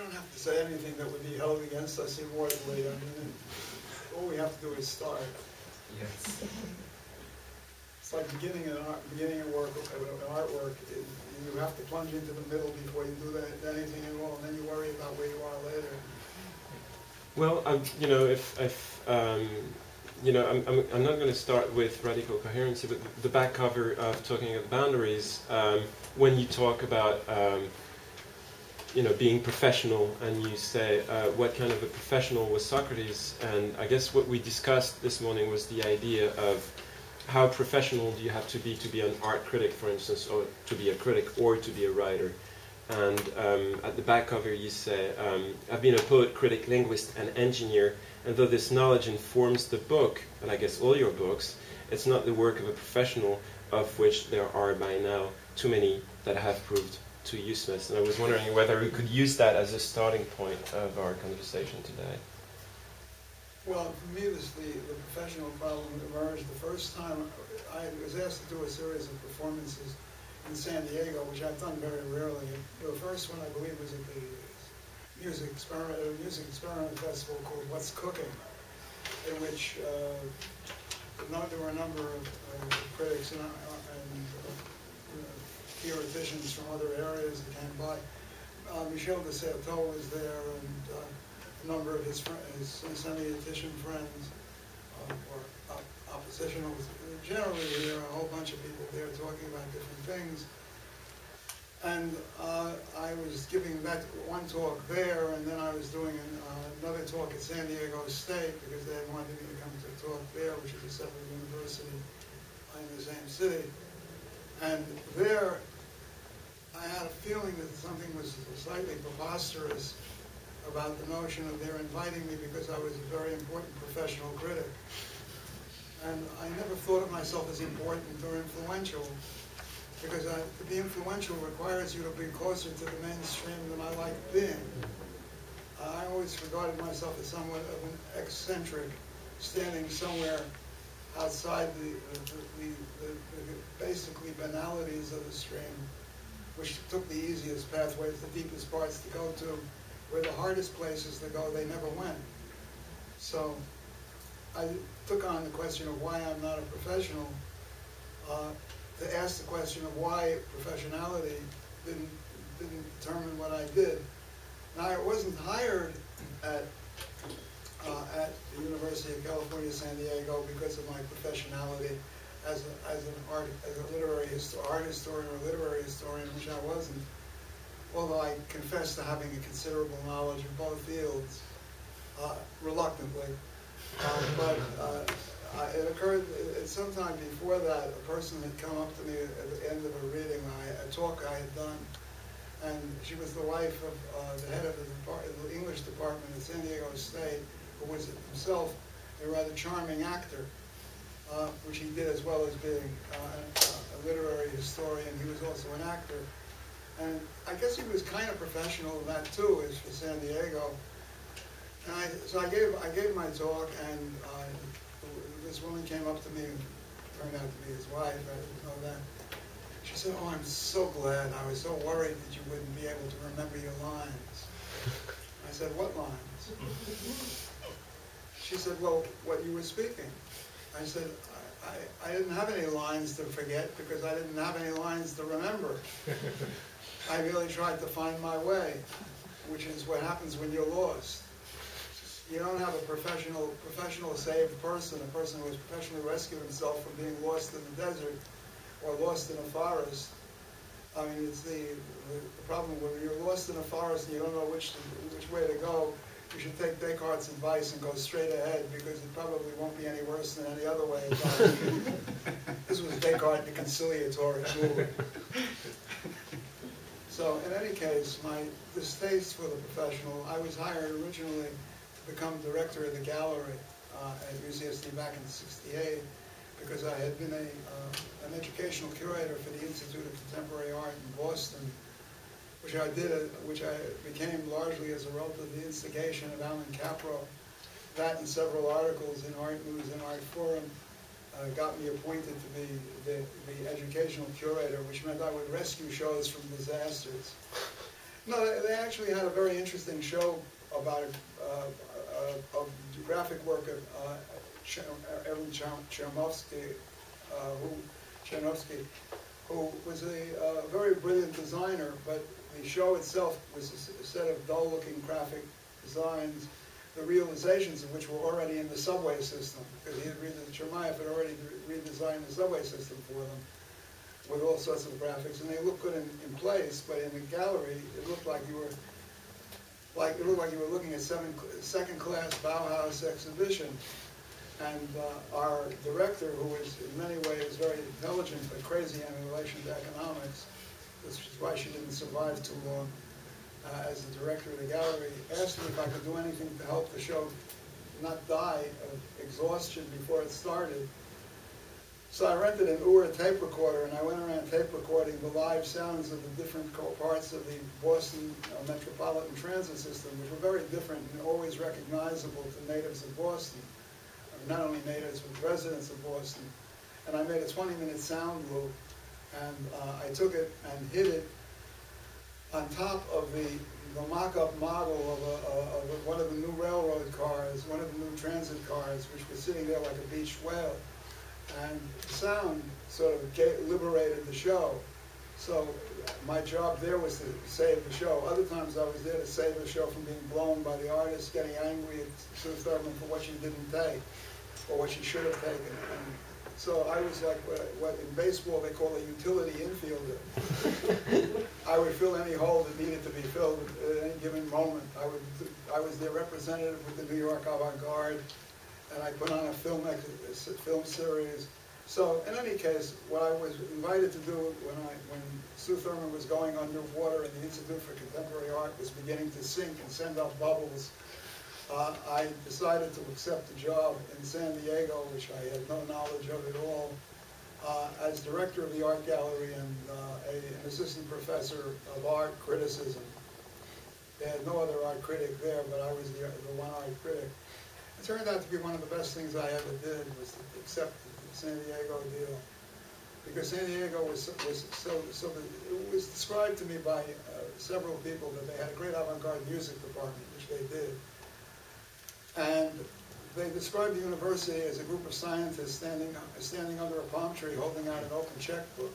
don't have to say anything that would be held against us immortally. I mean, all we have to do is start. Yes. It's like beginning an artwork. You have to plunge into the middle before you do anything at all, and then you worry about where you are later. Well, you know, you know, I'm not going to start with radical coherency, but the back cover of Talking of Boundaries, when you talk about, you know, being professional, and you say, what kind of a professional was Socrates? And I guess what we discussed this morning was the idea of how professional do you have to be an art critic, for instance, or to be a critic, or to be a writer. And at the back cover you say, I've been a poet, critic, linguist, and engineer, and though this knowledge informs the book, and I guess all your books, it's not the work of a professional, of which there are by now too many that have proved too useless. And I was wondering whether we could use that as a starting point of our conversation today. Well, for me, the professional problem emerged the first time I was asked to do a series of performances in San Diego, which I've done very rarely. The first one, I believe, was at the music experiment festival called What's Cooking, in which there were a number of critics and theoreticians from other areas that came by. Michel de Certeau was there, and a number of his semi-etician friends, or oppositionals. Generally, there are a whole bunch of people there talking about different things. And I was giving that one talk there, and then I was doing another talk at San Diego State, because they wanted me to come to talk there, which is a separate university in the same city. And there, I had a feeling that something was slightly preposterous about the notion of their inviting me because I was a very important professional critic. And I never thought of myself as important or influential, because to be influential requires you to be closer to the mainstream than I like being. I always regarded myself as somewhat of an eccentric, standing somewhere outside the basically banalities of the stream, which took the easiest pathways, the deepest parts to go to, where the hardest places to go, they never went. So I took on the question of why I'm not a professional, to ask the question of why professionality didn't determine what I did. Now, I wasn't hired at the University of California, San Diego, because of my professionality as a literary art historian or literary historian, which I wasn't. Although I confess to having a considerable knowledge of both fields, reluctantly. But it occurred sometime before that, a person had come up to me at the end of a reading, a talk I had done, and she was the wife of the head of the English department at San Diego State, who was himself a rather charming actor, which he did as well as being a literary historian. He was also an actor. And I guess he was kind of professional in that too, as for San Diego. And so I gave my talk, and this woman came up to me, and turned out to be his wife. I didn't know that. She said, "Oh, I'm so glad. I was so worried that you wouldn't be able to remember your lines." I said, "What lines?" She said, "Well, what you were speaking." I said, I didn't have any lines to forget because I didn't have any lines to remember. I really tried to find my way, which is what happens when you're lost. You don't have a professional saved person, a person who has professionally rescued himself from being lost in the desert or lost in a forest. I mean, it's the problem when you're lost in a forest and you don't know which way to go. You should take Descartes' advice and go straight ahead, because it probably won't be any worse than any other way. This was Descartes, the conciliatory movement. So, in any case, my distaste for the professional, I was hired originally to become director of the gallery at UCSD back in '68, because I had been an educational curator for the Institute of Contemporary Art in Boston, which I became largely as a result of the instigation of Alan Capro. That and several articles in Art News and Art Forum got me appointed to be the educational curator, which meant I would rescue shows from disasters. No, they actually had a very interesting show about of graphic work of Erwin Chernovsky, who was a very brilliant designer, but the show itself was a set of dull-looking graphic designs, the realizations of which were already in the subway system, because Chermayeff had already redesigned the subway system for them with all sorts of graphics, and they looked good in place, but in the gallery, it looked like you were looking at second-class Bauhaus exhibition. And our director, who was in many ways very intelligent but crazy in relation to economics, which is why she didn't survive too long as the director of the gallery, asked me if I could do anything to help the show not die of exhaustion before it started. So I rented an Ur tape recorder, and I went around tape recording the live sounds of the different parts of the Boston Metropolitan Transit System, which were very different and always recognizable to natives of Boston. Not only natives, but residents of Boston. And I made a 20-minute sound loop, and I took it and hid it on top of the mock-up model of one of the new railroad cars, one of the new transit cars, which was sitting there like a beached whale. And the sound sort of liberated the show. So my job there was to save the show. Other times I was there to save the show from being blown by the artist getting angry at Sue Thurman for what she didn't take, or what she should have taken. And so I was like what in baseball they call a utility infielder. I would fill any hole that needed to be filled at any given moment. I was their representative with the New York Avant-Garde, and I put on a film series. So in any case, what I was invited to do when Sue Thurman was going underwater and the Institute for Contemporary Art was beginning to sink and send up bubbles, I decided to accept the job in San Diego, which I had no knowledge of at all, as director of the art gallery and an assistant professor of art criticism. They had no other art critic there, but I was the one art critic. It turned out to be one of the best things I ever did, was to accept the San Diego deal. Because San Diego was it was described to me by several people that they had a great avant-garde music department, which they did. And they described the university as a group of scientists standing under a palm tree holding out an open checkbook.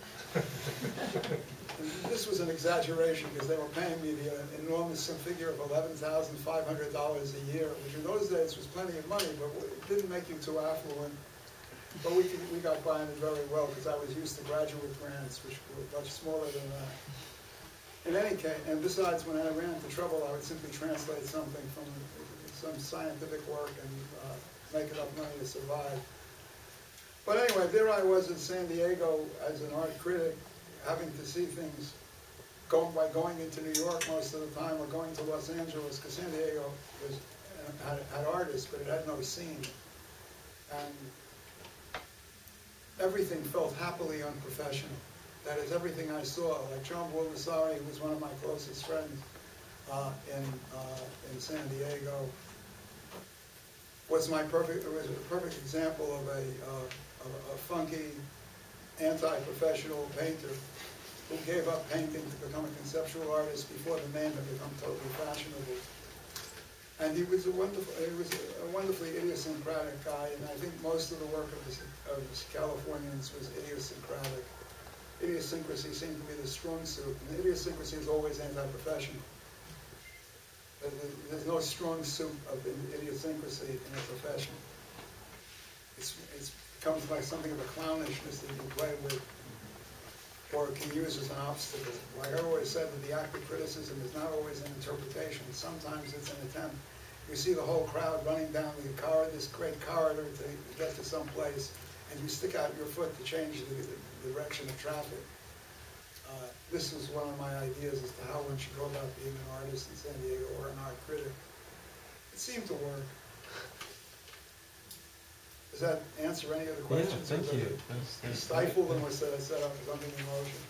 This was an exaggeration because they were paying me the enormous figure of $11,500 a year, which in those days was plenty of money, but it didn't make you too affluent. But we got by on it very well because I was used to graduate grants, which were much smaller than that. In any case, and besides, when I ran into trouble, I would simply translate something from some scientific work and make enough money to survive. But anyway, there I was in San Diego as an art critic, having to see things by going into New York most of the time, or going to Los Angeles, because San Diego had artists, but it had no scene. And everything felt happily unprofessional. That is, everything I saw, like John Bulgasari, who was one of my closest friends in San Diego, was a perfect example of a funky, anti-professional painter who gave up painting to become a conceptual artist before the name had become totally fashionable. And he was a wonderfully idiosyncratic guy, and I think most of the work of the Californians was idiosyncratic. Idiosyncrasy seemed to be the strong suit, and idiosyncrasy is always anti-professional. There's no strong suit of idiosyncrasy in a profession. It becomes like something of a clownishness that you can play with, or can use as an obstacle. Like I always said, that the act of criticism is not always an interpretation. Sometimes it's an attempt. You see the whole crowd running down this great corridor to get to some place, and you stick out your foot to change the direction of traffic. This was one of my ideas as to how one should go about being an artist in San Diego or an art critic. It seemed to work. Does that answer any of the questions? Yeah, thank you. Stifle them or set up something in motion?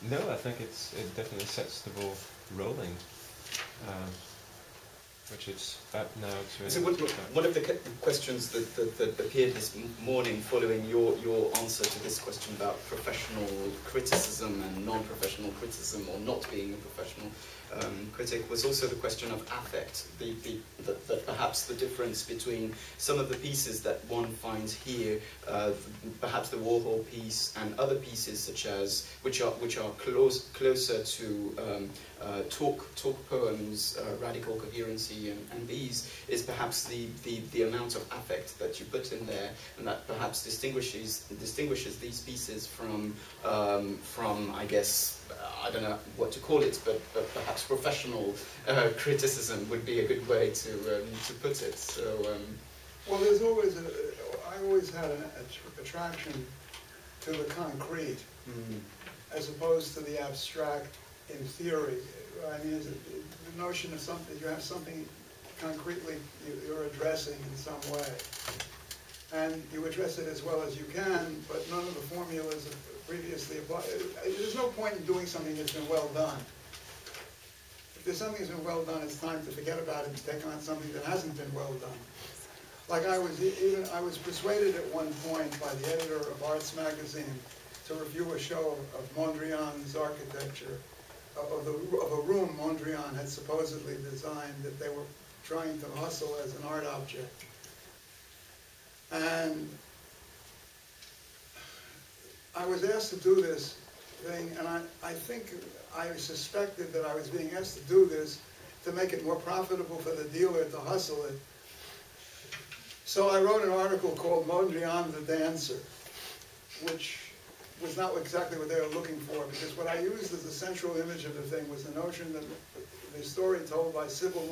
No, I think it definitely sets the ball rolling, which it's up now to. So one of the questions that appeared this morning following your answer to this question about professional criticism and non-professional criticism, or not being a professional, critic was also the question of affect, perhaps the difference between some of the pieces that one finds here, perhaps the Warhol piece and other pieces such as, which are closer to talk poems, radical coherency, and these is perhaps the amount of affect that you put in there, and that perhaps distinguishes these pieces from I guess, I don't know what to call it, but perhaps professional criticism would be a good way to put it. So, well, there's always I always had an attraction to the concrete, as opposed to the abstract in theory. I mean, the notion of something, you have something concretely you're addressing in some way, and you address it as well as you can, but none of the formulas have previously applied. There's no point in doing something that's been well done. If there's something that's been well done, it's time to forget about it and take on something that hasn't been well done. Like I was persuaded at one point by the editor of Arts magazine to review a show of Mondrian's architecture, of a room Mondrian had supposedly designed that they were trying to hustle as an art object. And I was asked to do this thing, and I think I suspected that I was being asked to do this to make it more profitable for the dealer to hustle it. So I wrote an article called Mondrian the Dancer, which was not exactly what they were looking for, because what I used as the central image of the thing was the notion that the story told by Sybil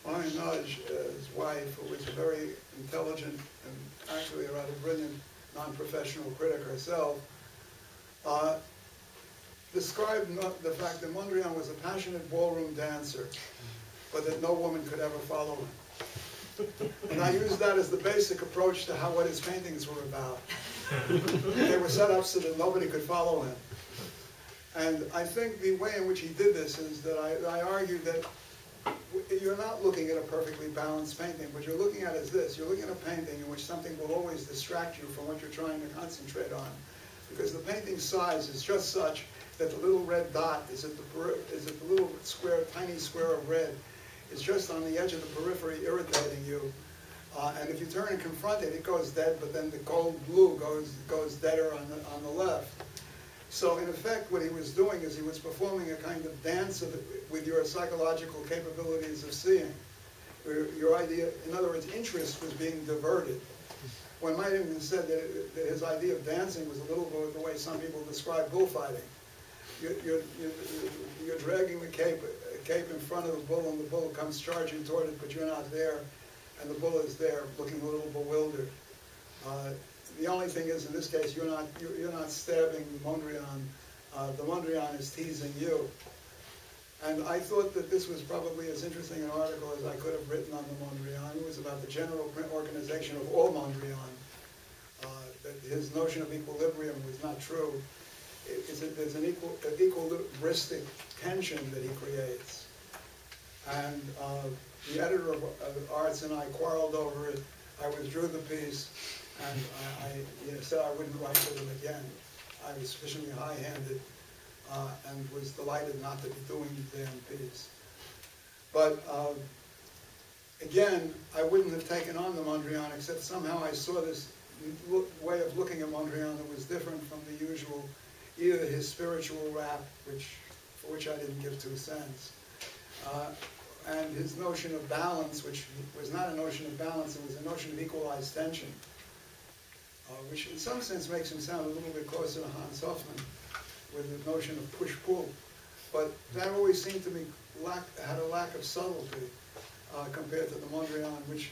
Mahoney-Nudge, his wife, who was a very intelligent and actually a rather brilliant non-professional critic herself, described the fact that Mondrian was a passionate ballroom dancer, but that no woman could ever follow him. And I used that as the basic approach to what his paintings were about. They were set up so that nobody could follow him. And I think the way in which he did this is that I argued that you're not looking at a perfectly balanced painting. What you're looking at is this. You're looking at a painting in which something will always distract you from what you're trying to concentrate on. Because the painting size is just such that the little red dot is at the little square, tiny square of red is just on the edge of the periphery irritating you. And if you turn and confront it, it goes dead, but then the cold blue goes deader on the left. So in effect, what he was doing is he was performing a kind of dance with your psychological capabilities of seeing. Your idea, in other words, interest was being diverted. One might even have said that his idea of dancing was a little bit the way some people describe bullfighting. You're dragging the cape in front of the bull, and the bull comes charging toward it, but you're not there, and the bull is there, looking a little bewildered. The only thing is, in this case, you're not stabbing Mondrian. The Mondrian is teasing you. And I thought that this was probably as interesting an article as I could have written on the Mondrian. It was about the general organization of all Mondrian. That his notion of equilibrium was not true. There's an equilibristic tension that he creates. And the editor of Arts and I quarreled over it. I withdrew the piece, and I said I wouldn't write with him again. I was sufficiently high-handed and was delighted not to be doing the damn piece. But again, I wouldn't have taken on the Mondrian, except somehow I saw this way of looking at Mondrian that was different from the usual, either his spiritual rap, for which I didn't give 2 cents, and his notion of balance, which was not a notion of balance, it was a notion of equalized tension, which in some sense makes him sound a little bit closer to Hans Hofmann, with the notion of push-pull. But that always seemed to me had a lack of subtlety compared to the Mondrian, which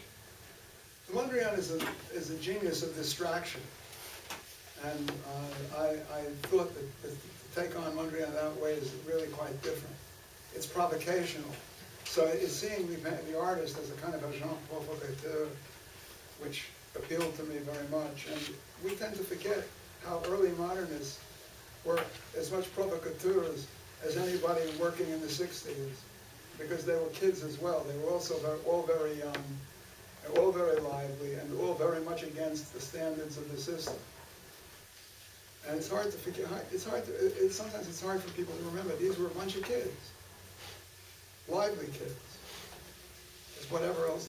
the Mondrian is a genius of distraction. And I thought that to take on Mondrian that way is really quite different. It's provocational. So it's seeing the artist as a kind of a genre provocateur, which appealed to me very much. And we tend to forget how early modernists were as much provocateurs as anybody working in the 60s, because they were kids as well. They were also all very young, all very lively, and all very much against the standards of the system. And it's hard to forget, sometimes it's hard for people to remember, these were a bunch of kids. Lively kids. Just whatever else